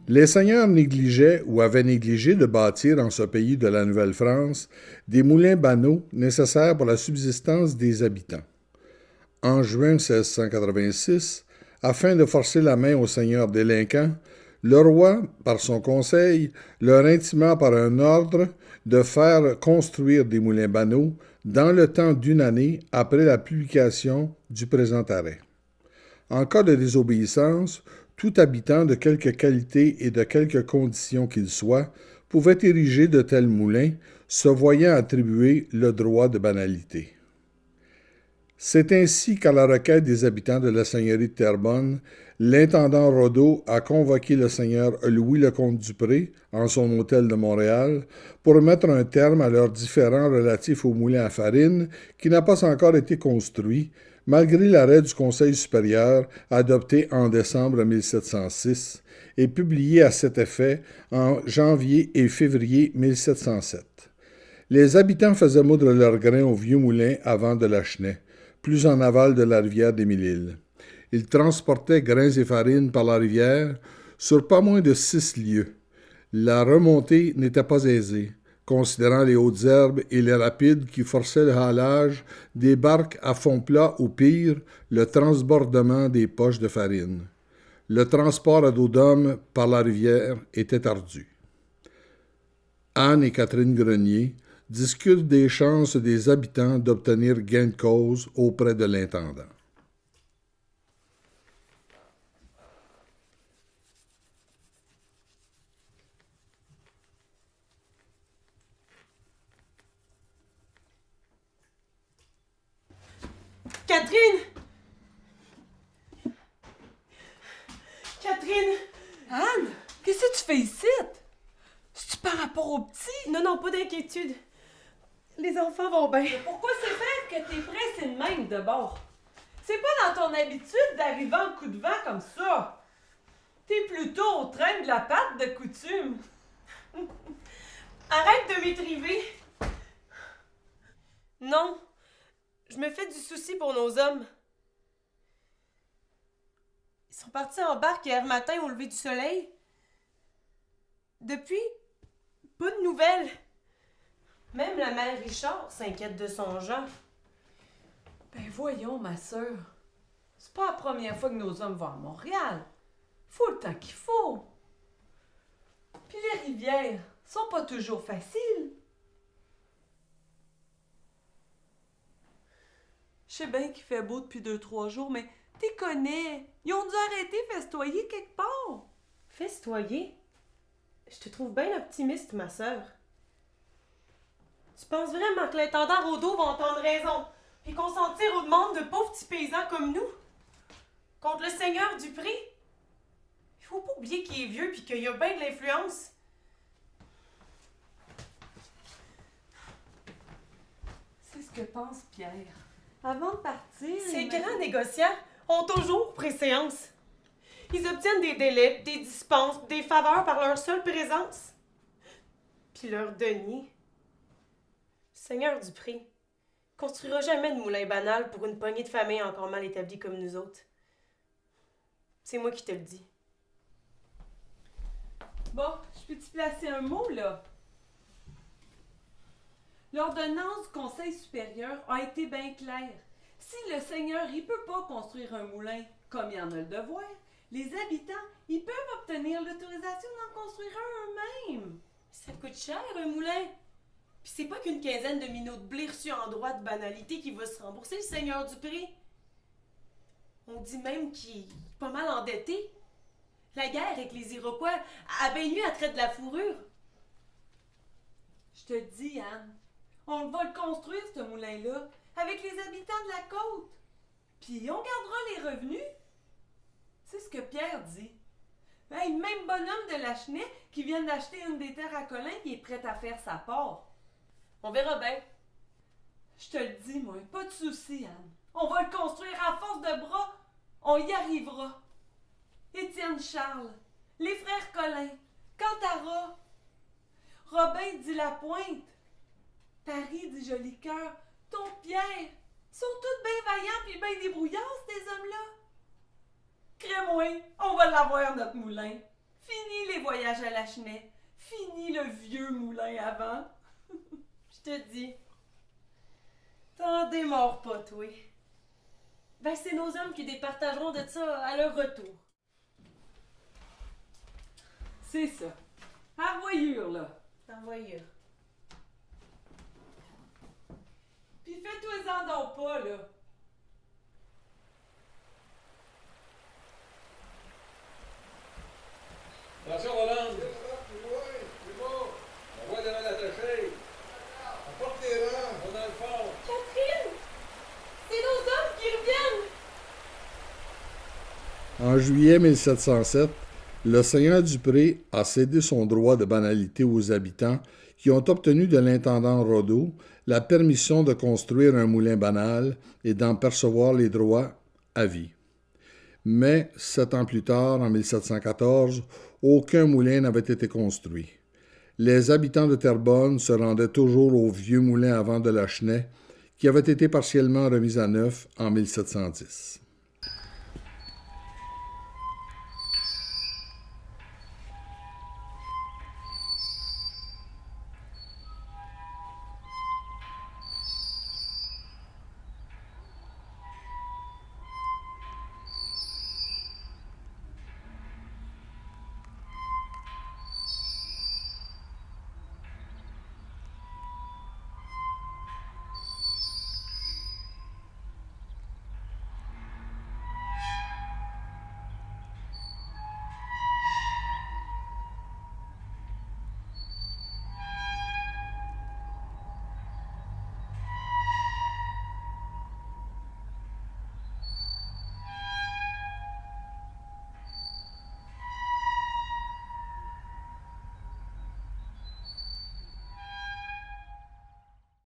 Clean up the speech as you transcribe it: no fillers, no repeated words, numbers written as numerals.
Les seigneurs négligeaient ou avaient négligé de bâtir en ce pays de la Nouvelle-France des moulins banaux nécessaires pour la subsistance des habitants. En juin 1686, afin de forcer la main aux seigneurs délinquants, le roi, par son conseil, leur intima par un ordre de faire construire des moulins banaux dans le temps d'une année après la publication du présent arrêt. En cas de désobéissance, tout habitant de quelque qualité et de quelque condition qu'il soit pouvait ériger de tels moulins, se voyant attribuer le droit de banalité. C'est ainsi qu'à la requête des habitants de la seigneurie de Terrebonne, l'intendant Rodeau a convoqué le seigneur Louis Lecomte Dupré en son hôtel de Montréal pour mettre un terme à leurs différends relatifs au moulin à farine qui n'a pas encore été construit, malgré l'arrêt du Conseil supérieur adopté en décembre 1706 et publié à cet effet en janvier et février 1707. Les habitants faisaient moudre leurs grains au vieux moulin avant de Lachenay, plus en aval de la rivière des Mille-Îles. Ils transportaient grains et farine par la rivière sur pas moins de 6 lieues. La remontée n'était pas aisée, considérant les hautes herbes et les rapides qui forçaient le halage des barques à fond plat ou pire, le transbordement des poches de farine. Le transport à dos d'homme par la rivière était ardu. Anne et Catherine Grenier discutent des chances des habitants d'obtenir gain de cause auprès de l'intendant. Catherine! Catherine! Anne, qu'est-ce que tu fais ici? C'est-tu par rapport au petit? Non, pas d'inquiétude. Les enfants vont bien. Pourquoi c'est fait que t'es pressée de même de bord? C'est pas dans ton habitude d'arriver en coup de vent comme ça. T'es plutôt au train de la patte de coutume. Arrête de m'étriver. Non, je me fais du souci pour nos hommes. Ils sont partis en barque hier matin au lever du soleil. Depuis, pas de nouvelles. Même la mère Richard s'inquiète de son genre. Ben voyons, ma sœur. C'est pas la première fois que nos hommes vont à Montréal. Faut le temps qu'il faut. Puis les rivières sont pas toujours faciles. Je sais bien qu'il fait beau depuis 2-3 jours, mais t'y connais. Ils ont dû arrêter festoyer quelque part. Festoyer? Je te trouve bien optimiste, ma sœur. Tu penses vraiment que l'intendant Rodeau va entendre raison et consentir aux demandes de pauvres petits paysans comme nous? Contre le seigneur Dupré? Il faut pas oublier qu'il est vieux puis qu'il a bien de l'influence. C'est ce que pense Pierre. Avant de partir... Ces grands négociants ont toujours préséance. Ils obtiennent des délais, des dispenses, des faveurs par leur seule présence. Puis leur denier. Seigneur Dupré construira jamais de moulin banal pour une poignée de familles encore mal établies comme nous autres. C'est moi qui te le dis. Bon, je peux-tu placer un mot, là? L'ordonnance du Conseil supérieur a été bien claire. Si le Seigneur, il peut pas construire un moulin comme il y en a le devoir, les habitants, ils peuvent obtenir l'autorisation d'en construire un eux-mêmes. Ça coûte cher, un moulin. Puis c'est pas qu'une quinzaine de minots de blé reçus en droit de banalité qui va se rembourser, le Seigneur Dupré. On dit même qu'il est pas mal endetté. La guerre avec les Iroquois a bien eu à traiter de la fourrure. Je te dis, Anne, on va le construire, ce moulin-là, avec les habitants de la côte. Puis on gardera les revenus. C'est ce que Pierre dit. Hey, même bonhomme de Lachenay qui vient d'acheter une des terres à Colin qui est prêt à faire sa part. On verra bien. Je te le dis, moi, pas de souci, Anne. On va le construire à force de bras. On y arrivera. Étienne Charles, les frères Colin, Cantara, Robin dit Lapointe, Paris dit Jolicoeur, ton Pierre, sont tous bien vaillants pis bien débrouillards, ces hommes-là. Crée-moi, on va l'avoir, notre moulin. Fini les voyages à la Chenet. Fini le vieux moulin avant. Je te dis. T'en démords pas, toi. Ben, c'est nos hommes qui départageront de ça à leur retour. C'est ça. À voyure, là. Envoyeur. Puis fais-toi-en donc pas, là. Attention, Roland! C'est bon! On voit devant l'attaché! Apporte les rangs! On est dans le fond! Catherine! C'est nos hommes qui reviennent! En juillet 1707, le seigneur du Pré a cédé son droit de banalité aux habitants qui ont obtenu de l'intendant Rodeau la permission de construire un moulin banal et d'en percevoir les droits à vie. Mais, 7 ans plus tard, en 1714, aucun moulin n'avait été construit. Les habitants de Terrebonne se rendaient toujours au vieux moulin à vent de la Chenet, qui avait été partiellement remis à neuf en 1710.